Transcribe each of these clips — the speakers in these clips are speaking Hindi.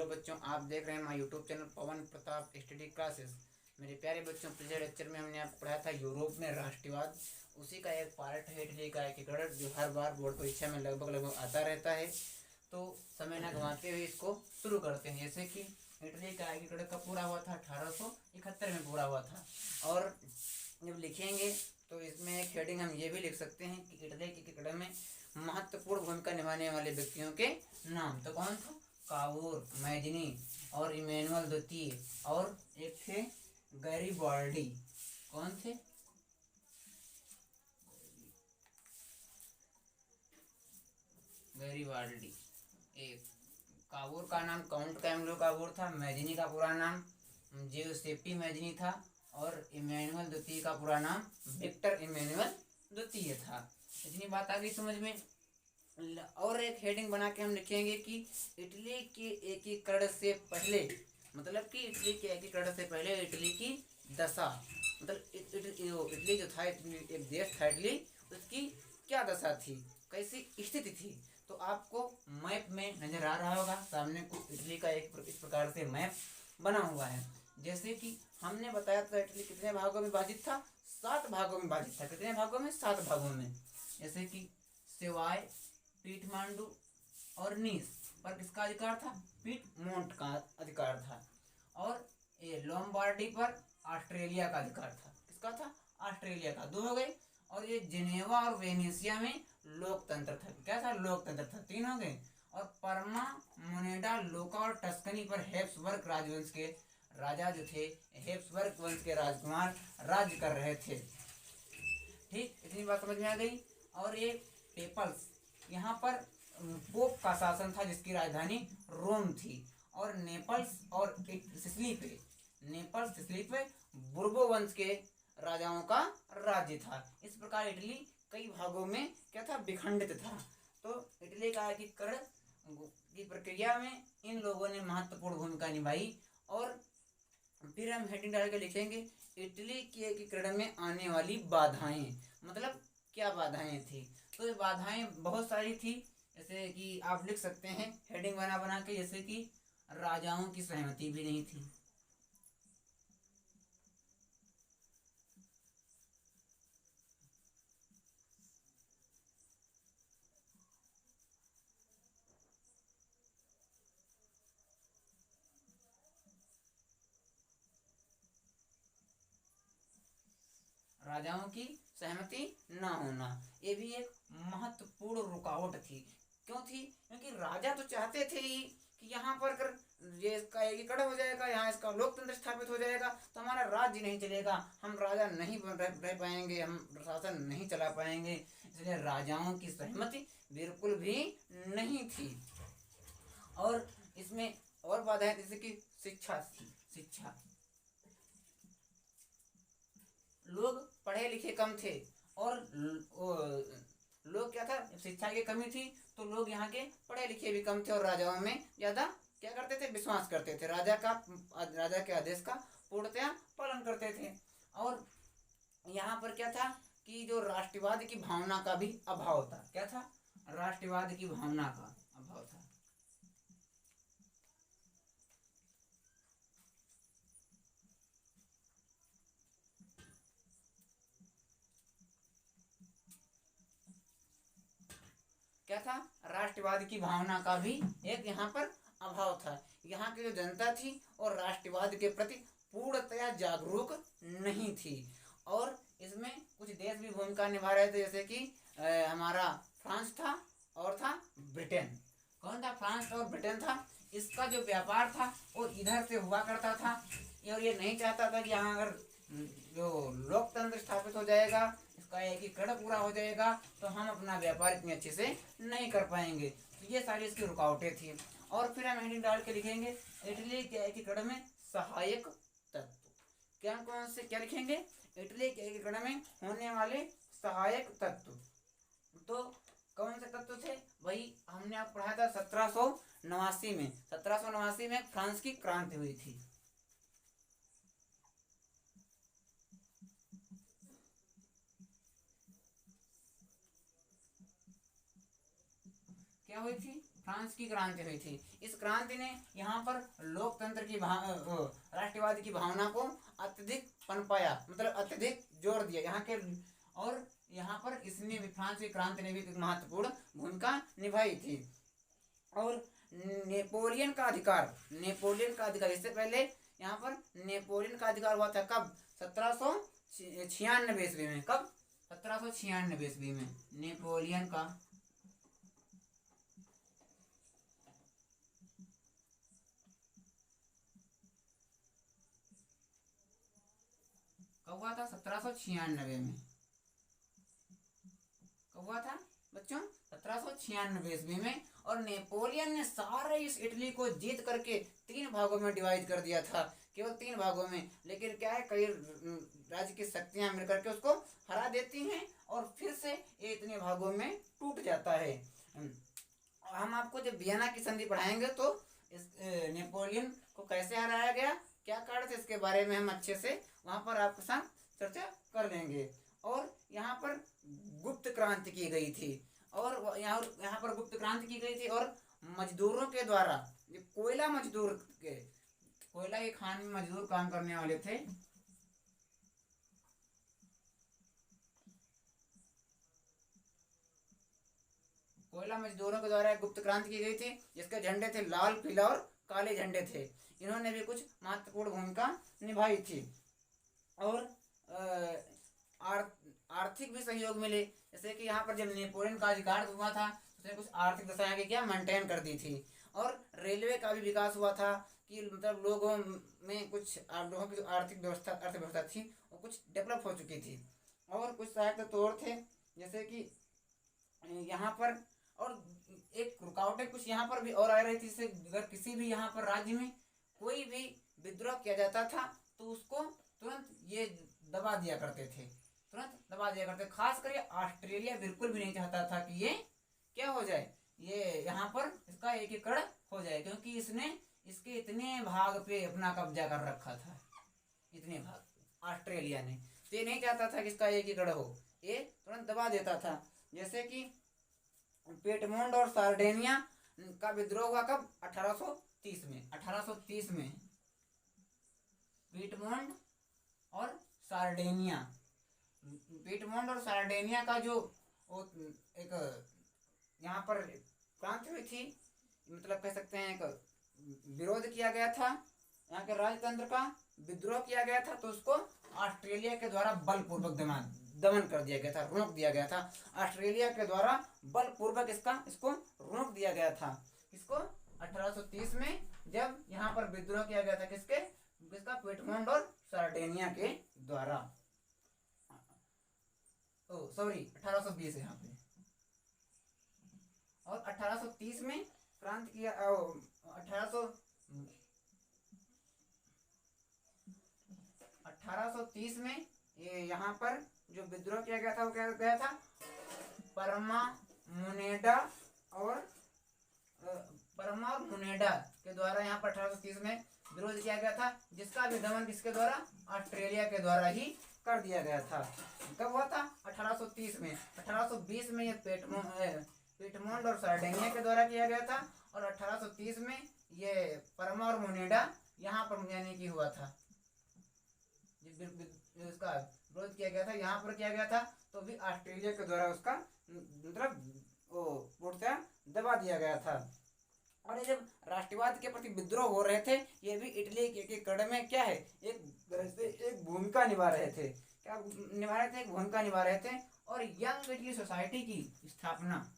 हेलो बच्चों, आप देख रहे हैं हमारा यूट्यूब चैनल पवन प्रताप स्टडी क्लासेस। मेरे प्यारे बच्चों, पिछले लेक्चर में हमने आपको पढ़ाया था यूरोप में राष्ट्रवाद। उसी का एक पार्ट है इटली का एकीकरण, जो हर बार बोर्ड परीक्षा में लगभग आता रहता है। तो समय न गंवाते हुए इसको शुरू करते हैं। जैसे कि इटली का एकीकरण कब पूरा हुआ था? 1871 में पूरा हुआ था। और जब लिखेंगे तो इसमें एक हेडिंग हम ये भी लिख सकते हैं कि इटली के एकीकरण में महत्वपूर्ण भूमिका निभाने वाले व्यक्तियों के नाम। तो कौन था? कावूर, मैजनी और इमैनुअल द्वितीय, और एक थे गैरीबाल्डी। कौन थे? गैरीबाल्डी। एक कावूर का नाम काउंट कैमलो कावूर था, मैजनी का पूरा नाम जिउसेप्पी मैजनी था, और इमैनुअल द्वितीय का पूरा नाम विक्टर इमैनुअल द्वितीय था। इतनी बात आ गई समझ में। और एक हेडिंग बना के हम लिखेंगे कि इटली के एकीकरण से पहले, मतलब कि इटली के एकीकरण से पहले इटली की दशा, मतलब इटली जो था, एक देश था इटली, उसकी क्या दशा थी, कैसी स्थिति थी। तो आपको मैप में नजर आ रहा होगा सामने कुछ इटली का एक इस प्रकार से मैप बना हुआ है। जैसे कि हमने बताया था इटली कितने भागों में विभाजित था? 7 भागों में विभाजित था। कितने भागों में? 7 भागों में। जैसे कि सेवाय, पीठमांडू और नीस पर किसका अधिकार था? पीटमोंट का अधिकार था। और ये लोम्बार्डी पर ऑस्ट्रेलिया का अधिकार था। किसका था? ऑस्ट्रेलिया का। 2 हो गए। और ये जेनेवा और वेनेशिया में लोकतंत्र था। क्या था? लोकतंत्र था। 3 हो गए। और परमा, मोनेडा, लोका और टस्कनी पर हैब्सबर्ग राजवंश के राजा जो थे, हैब्सबर्ग वंश के राजकुमार राज्य कर रहे थे। ठीक, इतनी बात समझ में आ गई। और ये पेपल्स, यहाँ पर पोप का शासन था जिसकी राजधानी रोम थी। और नेपल्स और सिसिली पे बुर्बो वंश के राजाओं का राज्य था। इस प्रकार इटली कई भागों में क्या था? विखंडित था। तो इटली का एकीकरण की प्रक्रिया में इन लोगों ने महत्वपूर्ण भूमिका निभाई। और फिर हम हेडिंग डाल के लिखेंगे इटली के एकीकरण में आने वाली बाधाएं। मतलब क्या बाधाएं थी? तो ये बाधाएं बहुत सारी थी। जैसे कि आप लिख सकते हैं हेडिंग बना बना के, जैसे कि राजाओं की सहमति भी नहीं थी। राजाओं की सहमति न होना, ये भी एक महत्वपूर्ण रुकावट थी। क्यों थी? क्योंकि राजा तो चाहते थे ही कि यहाँ पर अगर ये इसका एकीकरण हो जाएगा, यहाँ इसका लोकतंत्र स्थापित हो जाएगा, तो हमारा राज्य नहीं चलेगा, हम राजा नहीं रह पाएंगे, हम शासन नहीं चला पाएंगे। इसलिए राजाओं की सहमति बिल्कुल भी नहीं थी। और इसमें और बाधाएं जैसे कि शिक्षा थी। शिक्षा, लोग पढ़े लिखे कम थे। और लोग क्या था? शिक्षा की कमी थी, तो लोग यहाँ के पढ़े लिखे भी कम थे, और राजाओं में ज्यादा क्या करते थे? विश्वास करते थे। राजा के आदेश का पूर्णतया पालन करते थे। और यहाँ पर क्या था कि जो राष्ट्रवाद की भावना का भी अभाव था। क्या था? राष्ट्रवाद की भावना का अभाव था। क्या था? राष्ट्रवाद की भावना का भी एक यहाँ पर अभाव था। यहाँ की जो जनता थी और राष्ट्रवाद के प्रति पूर्णतया जागरूक नहीं थी। और इसमें कुछ देश भी भूमिका निभा रहे थे, जैसे कि हमारा फ्रांस था और था ब्रिटेन। कौन था? फ्रांस और ब्रिटेन था। इसका जो व्यापार था वो इधर से हुआ करता था, और ये नहीं चाहता था कि यहाँ अगर जो लोकतंत्र स्थापित हो जाएगा, इसका एकीकरण पूरा हो जाएगा, तो हम अपना व्यापार इतनी अच्छे से नहीं कर पाएंगे। तो ये सारी इसकी रुकावटें थी। और फिर हम हेडिंग डाल के लिखेंगे इटली के एकीकरण में सहायक तत्व। क्या कौन से क्या लिखेंगे? इटली के एकीकरण में होने वाले सहायक तत्व। तो कौन से तत्व थे? वही हमने आप पढ़ाया था 1789 में। 1789 में फ्रांस की क्रांति हुई थी। क्या हुई थी? फ्रांस की क्रांति हुई थी। इस क्रांति ने यहाँ पर लोकतंत्र की राष्ट्रवाद की भावना को अत्यधिक पनपाया, मतलब अत्यधिक जोर दिया यहाँ के। और यहाँ पर इसने भी, फ्रांस की क्रांति ने भी एक महत्वपूर्ण भूमिका निभाई थी। और नेपोलियन का अधिकार, नेपोलियन का अधिकार, इससे पहले यहाँ पर नेपोलियन का अधिकार हुआ था कब? 1796 ईस्वी में। कब? 1796 ईस्वी में नेपोलियन का कब हुआ था? 1796 में। कब हुआ था बच्चों? 1796 ईस्वी में। और नेपोलियन ने सारे इस इटली को जीत करके 3 भागों में डिवाइड कर दिया था, केवल 3 भागों में। लेकिन क्या है, कई राज्य की शक्तियां मिलकर के उसको हरा देती हैं और फिर से ये इतने भागों में टूट जाता है। हम आपको जब वियना की संधि पढ़ाएंगे तो इस नेपोलियन को कैसे हराया गया, क्या कारण थे, इसके बारे में हम अच्छे से वहाँ पर आपके साथ चर्चा कर लेंगे। और यहाँ पर गुप्त क्रांति की गई थी, और यहाँ पर गुप्त क्रांति की गई थी। और मजदूरों के द्वारा, कोयला मजदूर के, कोयला के खान में मजदूर काम करने वाले थे, कोयला मजदूरों के द्वारा गुप्त क्रांति की गई थी, जिसके झंडे थे लाल, पीला और काले झंडे थे। इन्होंने भी कुछ महत्वपूर्ण भूमिका निभाई थी। और आर्थिक भी सहयोग मिले, जैसे कि यहाँ पर जब नेपोलियन का अधिकार हुआ था, उसने कुछ आर्थिक दशाएं भी क्या मेंटेन कर दी थी। और रेलवे का भी विकास हुआ था, कि मतलब लोगों में कुछ, लोगों की जो आर्थिक व्यवस्था, अर्थव्यवस्था थी, वो कुछ डेवलप हो चुकी थी। और कुछ सहायक तौर थे, जैसे कि यहाँ पर, और एक रुकावटें कुछ यहाँ पर भी और आ रही थी। जैसे अगर किसी भी यहाँ पर राज्य में कोई भी विद्रोह किया जाता था तो उसको तुरंत ये दबा दिया करते थे, तुरंत दबा दिया करते। खास करके ऑस्ट्रेलिया बिल्कुल भी नहीं चाहता था कि ये क्या हो जाए, ये यहाँ पर इसका एकीकरण हो जाए, क्योंकि इसने इसके इतने भाग पे अपना कब्जा कर रखा था, इतने भाग ऑस्ट्रेलिया ने। तो ये नहीं चाहता था कि इसका एकीकरण हो, ये तुरंत दबा देता था। जैसे कि पेटमोंड और सार्डेनिया का विद्रोह हुआ कब? 1830 में। 1830 में पीटमोंड और सार्डेनिया, पीटमोंड और सार्डेनिया का जो एक यहाँ पर क्रांति हुई थी, मतलब कह सकते हैं एक विरोध किया गया था, यहाँ के राजतंत्र का विद्रोह किया गया था, तो उसको ऑस्ट्रेलिया के द्वारा बलपूर्वक दमन कर दिया गया था, रोक दिया गया था। ऑस्ट्रेलिया के द्वारा बलपूर्वक इसको रोक दिया गया था। इसको 1830 में, जब यहाँ पर विद्रोह किया गया था, किसका? पिटमोंड और सार्डेनिया के द्वारा। सॉरी 1820 यहाँ पे। और 1830 में क्रांति किया, 1830 में ये यहाँ पर जो विद्रोह किया गया था वो क्या गया था? परमा और मुनेडा के द्वारा यहाँ पर 1830 में विरोध किया गया था, जिसका भी दमन किसके द्वारा? ऑस्ट्रेलिया के द्वारा ही कर दिया गया था। कब हुआ था? 1830 में। 1820 में ये पिटमोंड और सार्डेनिया के द्वारा किया गया था, और 1830 में ये परमा और मुनेडा यहाँ पर यानी कि हुआ था, इसका विरोध किया गया था, यहाँ पर किया गया था, तो भी ऑस्ट्रेलिया के द्वारा उसका मतलब वो पूर्णतः दबा दिया गया था। और ये जब राष्ट्रवाद के प्रति विद्रोह हो रहे थे, ये भी इटली के कड़ में क्या है, एक भूमिका निभा रहे थे। क्या निभा रहे थे? एक भूमिका निभा रहे थे। और यंग इटली सोसाइटी की स्थापना,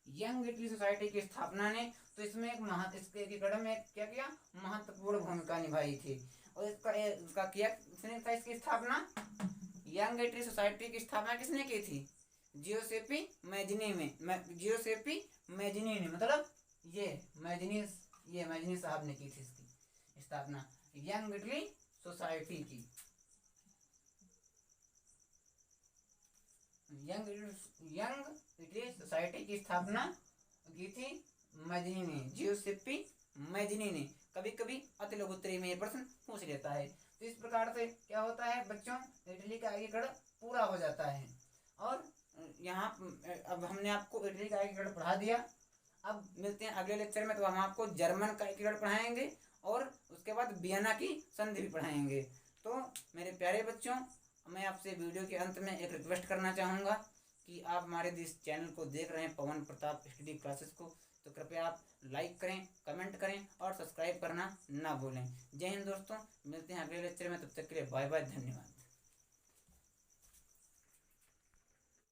यंग इटली सोसाइटी की स्थापना ने, तो इसमें इसके कड़म में क्या किया? महत्वपूर्ण भूमिका निभाई थी। और इसका किया किसने था? इसकी स्थापना, यंग इटली सोसाइटी की स्थापना किसने की थी? जियोसेपी मैजिनी ने, मतलब ये मैजिनी साहब ने की थी इसकी स्थापना, यंग इटली सोसाइटी की। यंग इटली सोसाइटी की स्थापना की थी मैजिनी ने, जियोसेप्पी मैजिनी ने। कभी कभी अति लघुत्तरी में ये प्रश्न पूछ लेता है। तो इस प्रकार से क्या होता है बच्चों, इटली का एकीकरण पूरा हो जाता है। और यहाँ अब हमने आपको इटली का एकीकरण पढ़ा दिया। अब मिलते हैं अगले लेक्चर में, तो हम आपको जर्मन का एकीकरण पढ़ाएंगे और उसके बाद वियना की संधि भी पढ़ाएंगे। तो मेरे प्यारे बच्चों, मैं आपसे वीडियो के अंत में एक रिक्वेस्ट करना चाहूँगा कि आप हमारे इस चैनल को देख रहे हैं पवन प्रताप स्टडी क्लासेस को, तो कृपया आप लाइक करें, कमेंट करें और सब्सक्राइब करना ना भूलें। जय हिंद दोस्तों, मिलते हैं अगले लेक्चर में, तब तक के लिए बाय बाय, धन्यवाद।